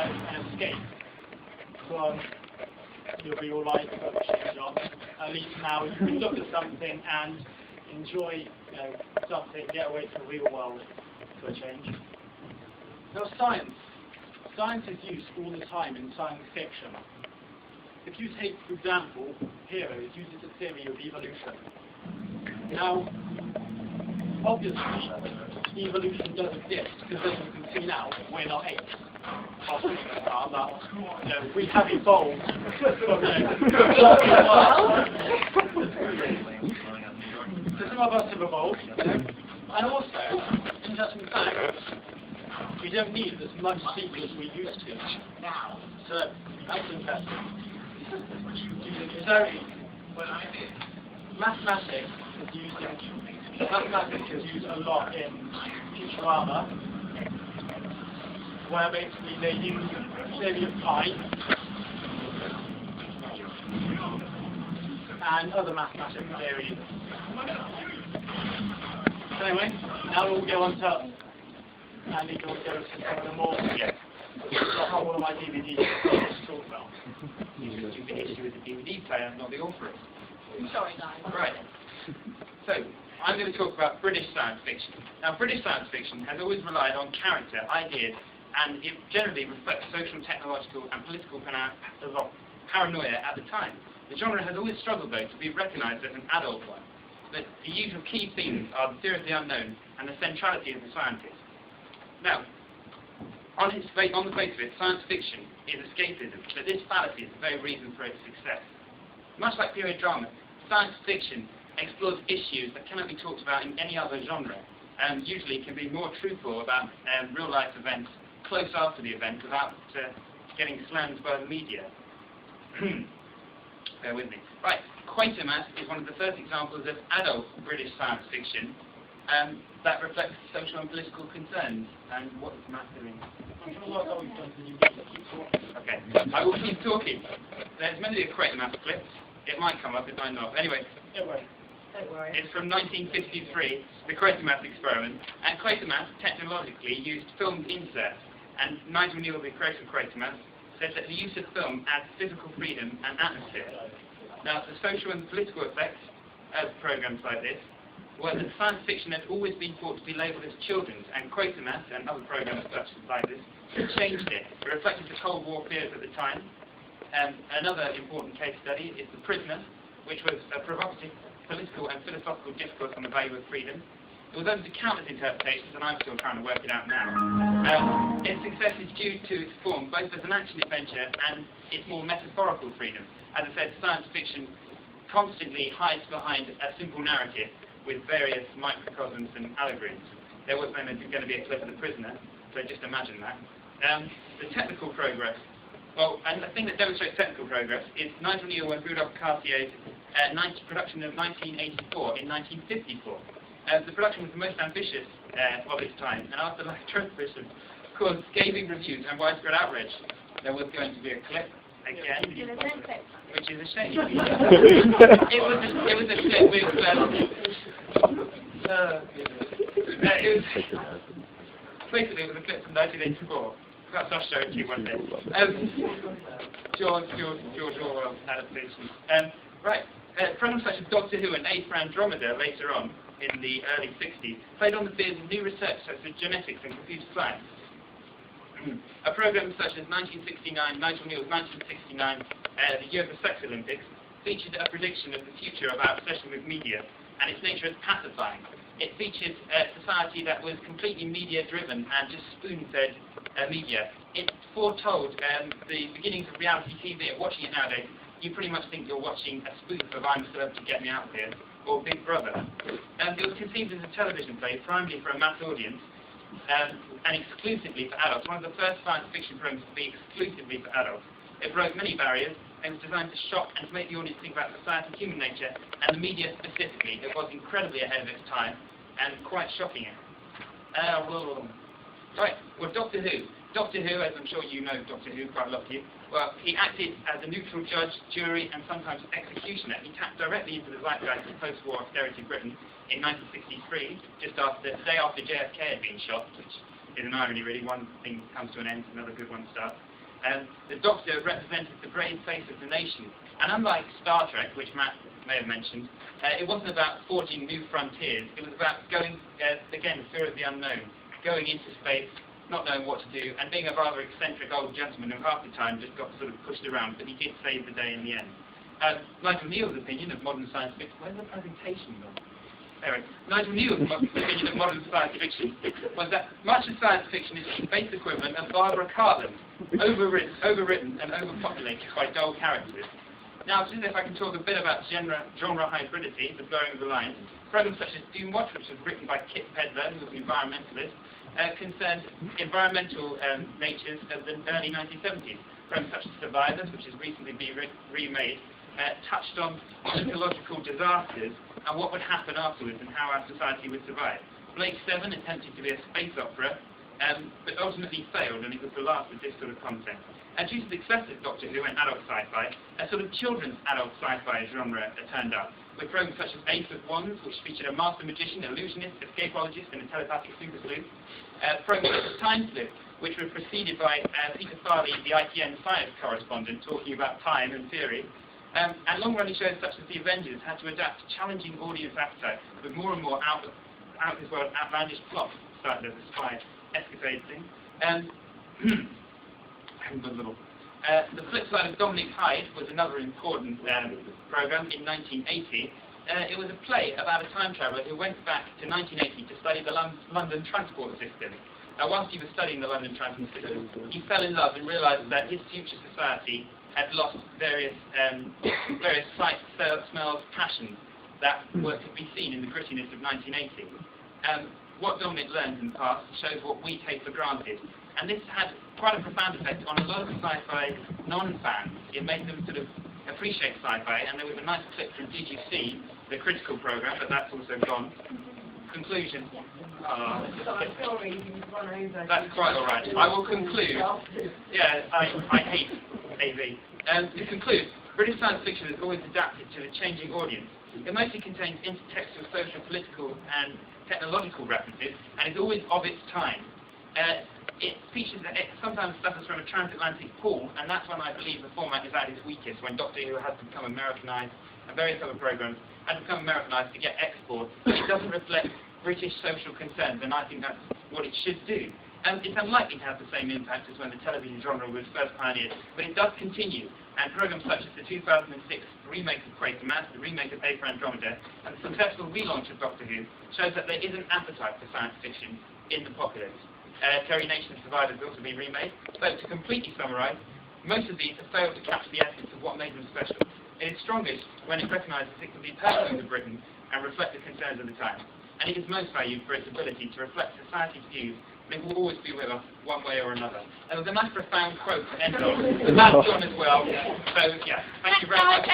an escape from your real life job. At least now you can look at something and enjoy something, get away from the real world for a change. Now science. Science is used all the time in science fiction. If you take, for example, Heroes uses the theory of evolution. Now, obviously, evolution does exist, because as you can see now, we're not apes. We have evolved from so some of us have evolved, and also, interesting fact, we don't need as much sleep as we used to now. So that's interesting. So mathematics is used a lot in Futurama, where basically they use theory of pi and other mathematical theories. So anyway, now we'll go on to Andy will go to some of the more. That's not one of my DVDs to talk about. You do the issue with the DVD player, not the author. I'm sorry, guys. Right. So, I'm going to talk about British science fiction. Now, British science fiction has always relied on character, ideas, and it generally reflects social, technological, and political paranoia at the time. The genre has always struggled, though, to be recognised as an adult one. But the usual key themes are the fear of the unknown and the centrality of the scientist. Now, on the face of it, science fiction is escapism, but this fallacy is the very reason for its success. Much like period drama, science fiction explores issues that cannot be talked about in any other genre, and usually can be more truthful about real-life events close after the event without getting slammed by the media. Bear with me. Right, Quatermass is one of the first examples of adult British science fiction that reflects social and political concerns. And what is Matt doing? Okay, I will keep talking. There's many of the Quatermass clips. It might come up, it might not. Anyway, Don't worry. it's from 1953, the Quatermass experiment. And Quatermass technologically used filmed inserts. And Nigel Neal, the creator of Quatermass, said that the use of film adds physical freedom and atmosphere. Now, the social and political effects of programs like this were that science fiction had always been thought to be labelled as children's, and Quatermass and other programs such as like this changed it. It reflected the Cold War fears at the time. Another important case study is The Prisoner, which was a provocative political and philosophical discourse on the value of freedom. It was open to countless interpretations, and I'm still trying to work it out now. Its success is due to its form, both as an action adventure and its more metaphorical freedom. As I said, science fiction constantly hides behind a simple narrative with various microcosms and allegories. There was then going to be a clip of The Prisoner, so just imagine that. The technical progress. Well, and the thing that demonstrates technical progress is Nigel Neal and Rudolph Cartier's production of 1984 in 1954. The production was the most ambitious of its time, and after the transmission caused scathing reviews and widespread outrage. There was going to be a clip again, which is a shame. it was a clip with basically it was a clip from 1984. Perhaps I'll show it to you one day. George Orwell's adaptation. Right, programs such as Doctor Who and Aid for Andromeda later on in the early 60s played on the fears of new research such as genetics and computer science. A program such as 1969, Nigel Neal's 1969, the year of the Sex Olympics, featured a prediction of the future of our obsession with media and its nature as pacifying. It featured a society that was completely media-driven and just spoon-fed media. It foretold the beginnings of reality TV. Watching it nowadays, you pretty much think you're watching a spoof of I'm a Celebrity, Get Me Out of Here, or Big Brother. It was conceived as a television play, primarily for a mass audience, and exclusively for adults. One of the first science fiction programs to be exclusively for adults. It broke many barriers, and was designed to shock and to make the audience think about society, human nature, and the media specifically. It was incredibly ahead of its time, and quite shocking. Right, well, Doctor Who. Doctor Who, as I'm sure you know Doctor Who, quite a lot of you, well, he acted as a neutral judge, jury, and sometimes executioner. He tapped directly into the zeitgeist of post-war austerity Britain in 1963, just after the day after JFK had been shot, which is an irony, really. One thing comes to an end, another good one starts. The Doctor represented the brave face of the nation. And unlike Star Trek, which Matt may have mentioned, it wasn't about forging new frontiers. It was about going, again, the fear of the unknown, going into space, not knowing what to do, and being a rather eccentric old gentleman who half the time just got sort of pushed around, but he did save the day in the end. Nigel Neal's opinion of modern science fiction... Where's the presentation gone? Anyway, Nigel Neal's opinion of modern science fiction was that much of science fiction is the space equivalent of Barbara Cartland, overwritten and overpopulated by dull characters. Now, just if I can talk a bit about genre hybridity, the blurring of the lines, programs such as Doomwatch, which was written by Kit Pedler, who was an environmentalist, concerned environmental natures of the early 1970s. Programs such as Survivors, which has recently been remade, touched on ecological disasters and what would happen afterwards and how our society would survive. Blake 7 attempted to be a space opera, but ultimately failed, and it was the last of this sort of content. And due to the success of Doctor Who and adult sci-fi, a sort of children's adult sci-fi genre turned up, with programs such as Ace of Wands, which featured a master magician, illusionist, escapologist, and a telepathic super sleuth. Programs such as Time Slip, which were preceded by Peter Farley, the ITN science correspondent, talking about time and theory. And long-running shows such as The Avengers had to adapt to challenging audience appetite with more and more out-of-this-world outlandish plots, started as a spy escapade thing. The flip side of Dominic Hyde was another important program in 1980. It was a play about a time traveller who went back to 1980 to study the London transport system. Whilst he was studying the London transport system, he fell in love and realised that his future society had lost various sights, smells, passions that could be seen in the grittiness of 1980. What Dominic learned in the past shows what we take for granted. And this had quite a profound effect on a lot of sci-fi non-fans. It made them sort of appreciate sci-fi, and there was a nice clip from Did You See, the critical programme, but that's also gone. Conclusion. That's quite alright. I will conclude. Yeah, I hate AV. To conclude, British science fiction has always adapted to the changing audience. It mostly contains intertextual, social, political, and technological references, and is always of its time. It features that it sometimes suffers from a transatlantic pull, and that's when I believe the format is at its weakest, when Doctor Who has become Americanized, and various other programs have become Americanized to get exports. It doesn't reflect British social concerns, and I think that's what it should do. It's unlikely to have the same impact as when the television genre was first pioneered, but it does continue, and programs such as the 2006 remake of Quatermass, the remake of A for Andromeda, and the successful relaunch of Doctor Who shows that there is an appetite for science fiction in the populace. Terry Nation Survivors will also be remade. So to completely summarise, most of these have failed to capture the essence of what made them special. It is strongest when it recognises it can be personal to Britain and reflect the concerns of the time. And it is most valued for its ability to reflect society's views, and it will always be with us one way or another. There was a nice profound quote to end on, but that's gone as well. So yeah, thank you very much.